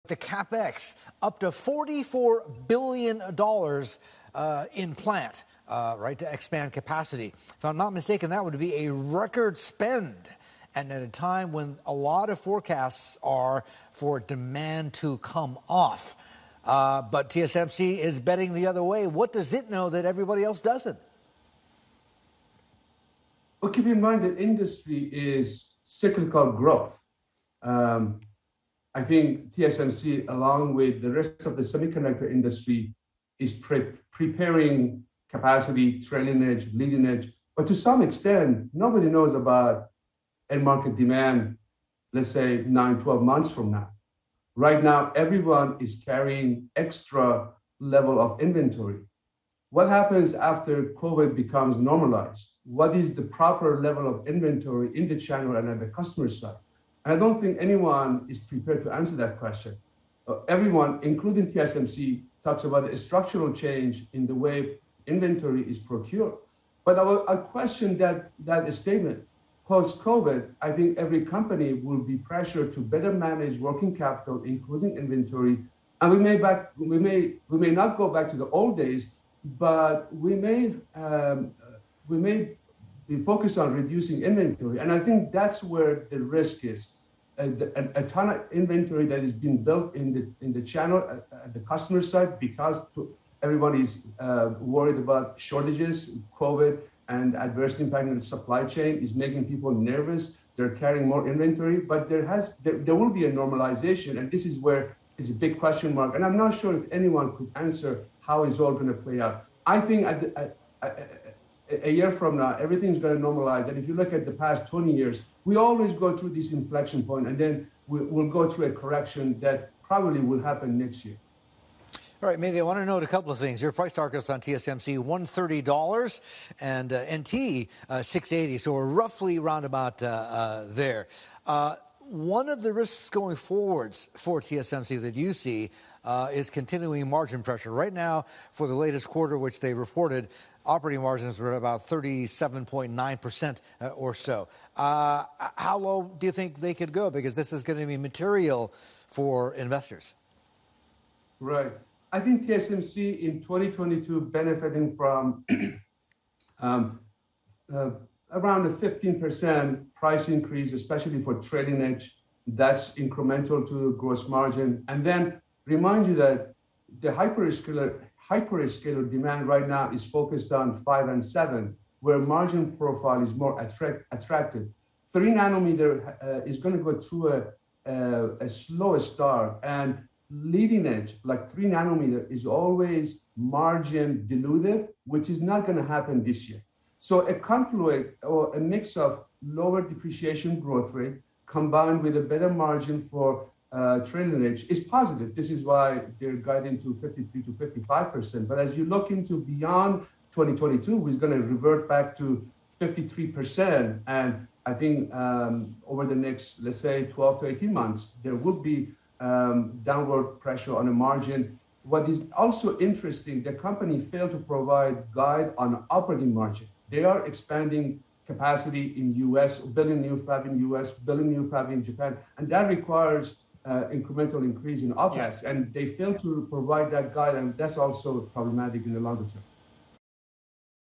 the CapEx, up to $44 billion in plant, right, to expand capacity. If I'm not mistaken, that would be a record spend, and at a time when a lot of forecasts are for demand to come off. But TSMC is betting the other way. What does it know that everybody else doesn't? Well, keep in mind that industry is cyclical growth. I think TSMC, along with the rest of the semiconductor industry, is preparing capacity, trailing edge, leading edge. But to some extent, nobody knows about end market demand, let's say 9, 12 months from now. Right now, everyone is carrying extra level of inventory. What happens after COVID becomes normalized? What is the proper level of inventory in the channel and at the customer side? And I don't think anyone is prepared to answer that question. Everyone, including TSMC, talks about a structural change in the way inventory is procured. But I question that statement. Post-COVID, I think every company will be pressured to better manage working capital, including inventory. And we may not go back to the old days, but we may be focused on reducing inventory. And I think that's where the risk is. A ton of inventory that is being built in the channel at the customer side because everyone is worried about shortages, COVID, and adverse impact on the supply chain is making people nervous. They're carrying more inventory, but there will be a normalization, and this is where it's a big question mark. And I'm not sure if anyone could answer how it's all going to play out. I think a year from now, everything's going to normalize. And if you look at the past 20 years, we always go through this inflection point, and then we'll go through a correction that probably will happen next year. All right, Mehdi, I want to note a couple of things. Your price targets on TSMC, $130, and NT, $680. So we're roughly around about there. One of the risks going forwards for TSMC that you see is continuing margin pressure. Right now, for the latest quarter, which they reported, operating margins were about 37.9% or so. How low do you think they could go? Because this is going to be material for investors. Right. I think TSMC in 2022 benefiting from around a 15% price increase, especially for trailing edge. That's incremental to gross margin. And then remind you that the hyperscaler demand right now is focused on 5 and 7, where margin profile is more attractive. 3 nanometer is going to go through a slow start, and leading edge, like 3 nanometer, is always margin dilutive, which is not going to happen this year. So a confluence or a mix of lower depreciation growth rate combined with a better margin for trailing edge is positive. This is why they're guiding to 53 to 55%. But as you look into beyond 2022, we're going to revert back to 53%. And I think over the next, let's say, 12 to 18 months, there will be downward pressure on the margin. What is also interesting, the company failed to provide guide on operating margin. They are expanding capacity in U.S., building new fab in U.S., building new fab in Japan, and that requires incremental increase in OpEx. Yes. And they failed to provide that guide, and that's also problematic in the longer term.